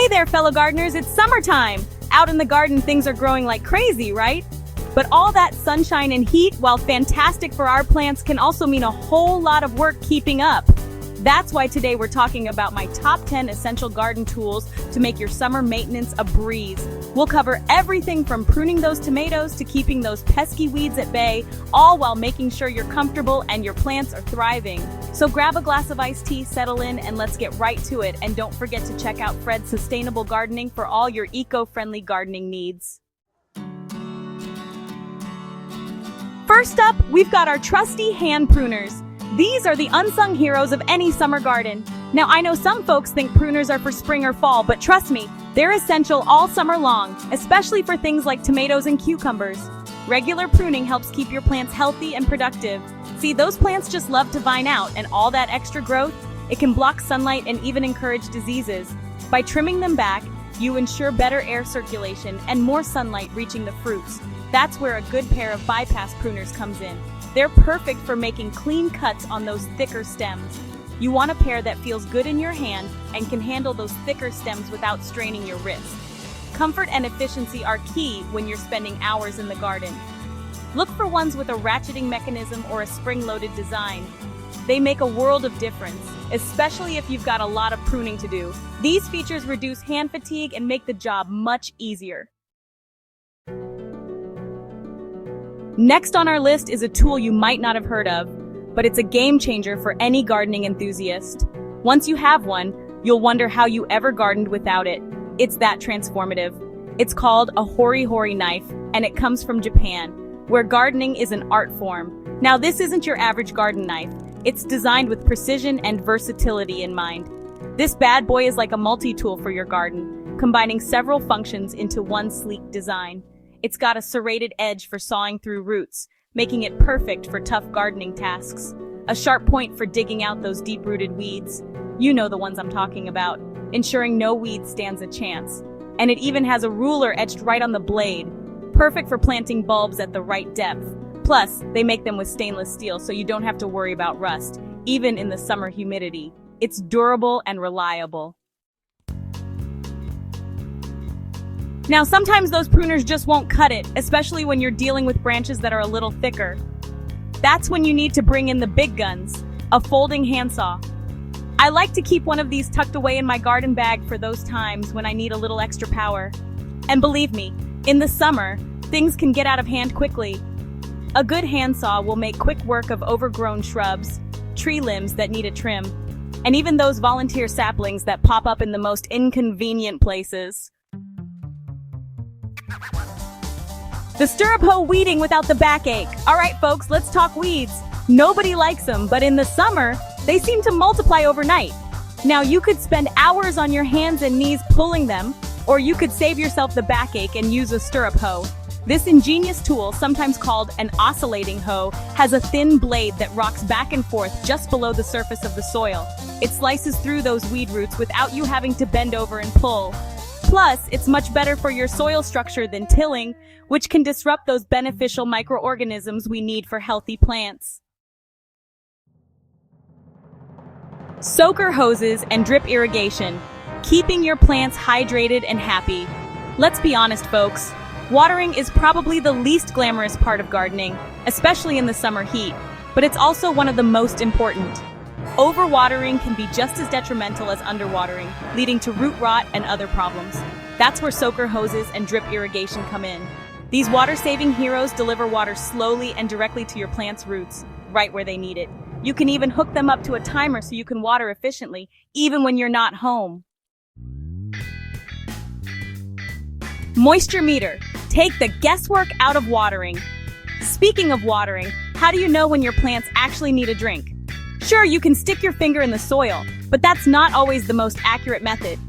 there, fellow gardeners, it's summertime! Out in the garden, things are growing like crazy, right? But all that sunshine and heat, while fantastic for our plants, can also mean a whole lot of work keeping up. That's why today we're talking about my top 10 essential garden tools to make your summer maintenance a breeze. We'll cover everything from pruning those tomatoes to keeping those pesky weeds at bay, all while making sure you're comfortable and your plants are thriving. So grab a glass of iced tea, settle in, and let's get right to it. And don't forget to check out Fred's Sustainable Gardening for all your eco-friendly gardening needs. First up, we've got our trusty hand pruners. These are the unsung heroes of any summer garden. Now, I know some folks think pruners are for spring or fall, but trust me, they're essential all summer long, especially for things like tomatoes and cucumbers. Regular pruning helps keep your plants healthy and productive. See, those plants just love to vine out, and all that extra growth, it can block sunlight and even encourage diseases. By trimming them back, you ensure better air circulation and more sunlight reaching the fruits. That's where a good pair of bypass pruners comes in. They're perfect for making clean cuts on those thicker stems. You want a pair that feels good in your hand and can handle those thicker stems without straining your wrist. Comfort and efficiency are key when you're spending hours in the garden. Look for ones with a ratcheting mechanism or a spring-loaded design. They make a world of difference, especially if you've got a lot of pruning to do. These features reduce hand fatigue and make the job much easier. Next on our list is a tool you might not have heard of, but it's a game changer for any gardening enthusiast. Once you have one, you'll wonder how you ever gardened without it. It's that transformative. It's called a Hori Knife, and it comes from Japan, where gardening is an art form. Now, this isn't your average garden knife. It's designed with precision and versatility in mind. This bad boy is like a multi-tool for your garden, combining several functions into one sleek design. It's got a serrated edge for sawing through roots, making it perfect for tough gardening tasks. A sharp point for digging out those deep-rooted weeds. You know the ones I'm talking about, ensuring no weed stands a chance. And it even has a ruler etched right on the blade, perfect for planting bulbs at the right depth. Plus, they make them with stainless steel, so you don't have to worry about rust, even in the summer humidity. It's durable and reliable. Now, sometimes those pruners just won't cut it, especially when you're dealing with branches that are a little thicker. That's when you need to bring in the big guns, a folding handsaw. I like to keep one of these tucked away in my garden bag for those times when I need a little extra power. And believe me, in the summer, things can get out of hand quickly. A good handsaw will make quick work of overgrown shrubs, tree limbs that need a trim, and even those volunteer saplings that pop up in the most inconvenient places. The Stirrup Hoe weeding without the backache. All right, folks, let's talk weeds. Nobody likes them, but in the summer, they seem to multiply overnight. Now, you could spend hours on your hands and knees pulling them, or you could save yourself the backache and use a stirrup hoe. This ingenious tool, sometimes called an oscillating hoe, has a thin blade that rocks back and forth just below the surface of the soil. It slices through those weed roots without you having to bend over and pull. Plus, it's much better for your soil structure than tilling, which can disrupt those beneficial microorganisms we need for healthy plants. Soaker hoses and drip irrigation, keeping your plants hydrated and happy. Let's be honest, folks. Watering is probably the least glamorous part of gardening, especially in the summer heat, but it's also one of the most important. Overwatering can be just as detrimental as underwatering, leading to root rot and other problems. That's where soaker hoses and drip irrigation come in. These water-saving heroes deliver water slowly and directly to your plant's roots, right where they need it. You can even hook them up to a timer so you can water efficiently, even when you're not home. Moisture meter. Take the guesswork out of watering. Speaking of watering, how do you know when your plants actually need a drink? Sure, you can stick your finger in the soil, but that's not always the most accurate method.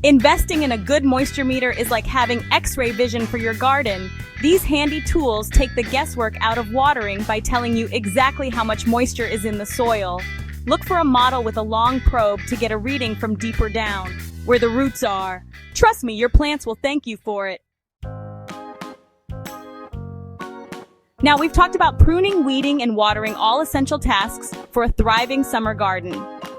Investing in a good moisture meter is like having X-ray vision for your garden. These handy tools take the guesswork out of watering by telling you exactly how much moisture is in the soil. Look for a model with a long probe to get a reading from deeper down, where the roots are. Trust me, your plants will thank you for it. Now, we've talked about pruning, weeding, and watering, all essential tasks for a thriving summer garden.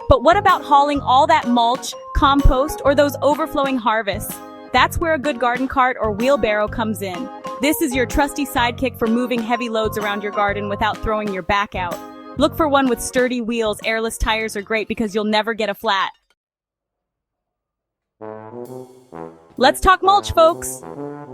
But what about hauling all that mulch, compost, or those overflowing harvests. That's where a good garden cart or wheelbarrow comes in. This is your trusty sidekick for moving heavy loads around your garden without throwing your back out. Look for one with sturdy wheels. Airless tires are great because you'll never get a flat. Let's talk mulch, folks.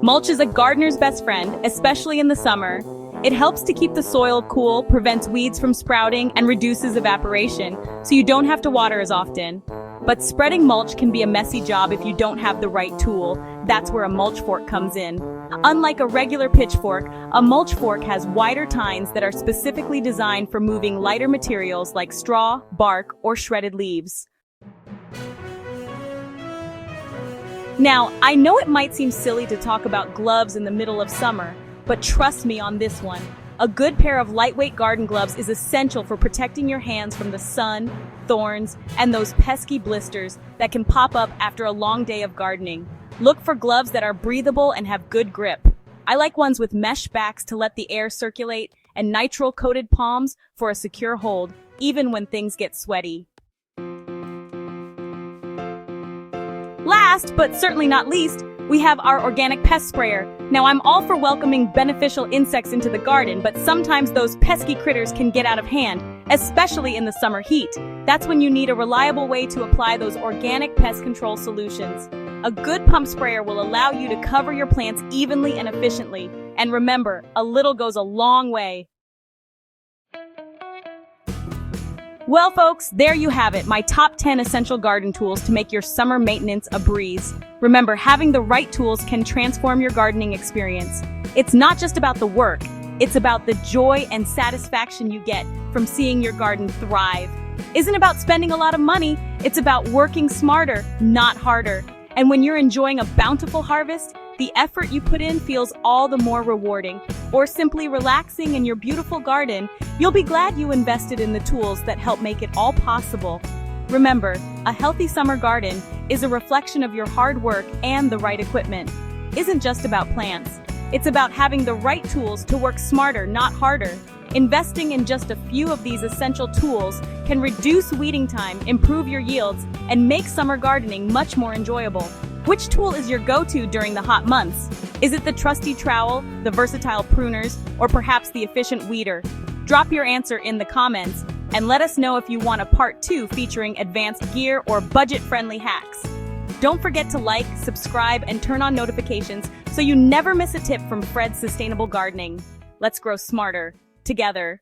Mulch is a gardener's best friend, especially in the summer. It helps to keep the soil cool, prevents weeds from sprouting, and reduces evaporation, so you don't have to water as often. But spreading mulch can be a messy job if you don't have the right tool. That's where a mulch fork comes in. Unlike a regular pitchfork, a mulch fork has wider tines that are specifically designed for moving lighter materials like straw, bark, or shredded leaves. Now, I know it might seem silly to talk about gloves in the middle of summer, but trust me on this one. A good pair of lightweight garden gloves is essential for protecting your hands from the sun, thorns, and those pesky blisters that can pop up after a long day of gardening. Look for gloves that are breathable and have good grip. I like ones with mesh backs to let the air circulate and nitrile-coated palms for a secure hold, even when things get sweaty. Last, but certainly not least, we have our organic pest sprayer. Now, I'm all for welcoming beneficial insects into the garden, but sometimes those pesky critters can get out of hand, especially in the summer heat. That's when you need a reliable way to apply those organic pest control solutions. A good pump sprayer will allow you to cover your plants evenly and efficiently. And remember, a little goes a long way. Well, folks, there you have it, my top 10 essential garden tools to make your summer maintenance a breeze. Remember, having the right tools can transform your gardening experience. It's not just about the work, it's about the joy and satisfaction you get from seeing your garden thrive. Isn't about spending a lot of money, it's about working smarter, not harder. And when you're enjoying a bountiful harvest, the effort you put in feels all the more rewarding. Or simply relaxing in your beautiful garden, you'll be glad you invested in the tools that help make it all possible. Remember, a healthy summer garden is a reflection of your hard work, and the right equipment isn't just about plants. It's about having the right tools to work smarter, not harder. Investing in just a few of these essential tools can reduce weeding time, improve your yields, and make summer gardening much more enjoyable. Which tool is your go-to during the hot months? Is it the trusty trowel, the versatile pruners, or perhaps the efficient weeder? Drop your answer in the comments and let us know if you want a part 2 featuring advanced gear or budget-friendly hacks. Don't forget to like, subscribe, and turn on notifications so you never miss a tip from Fred's Sustainable Gardening. Let's grow smarter together.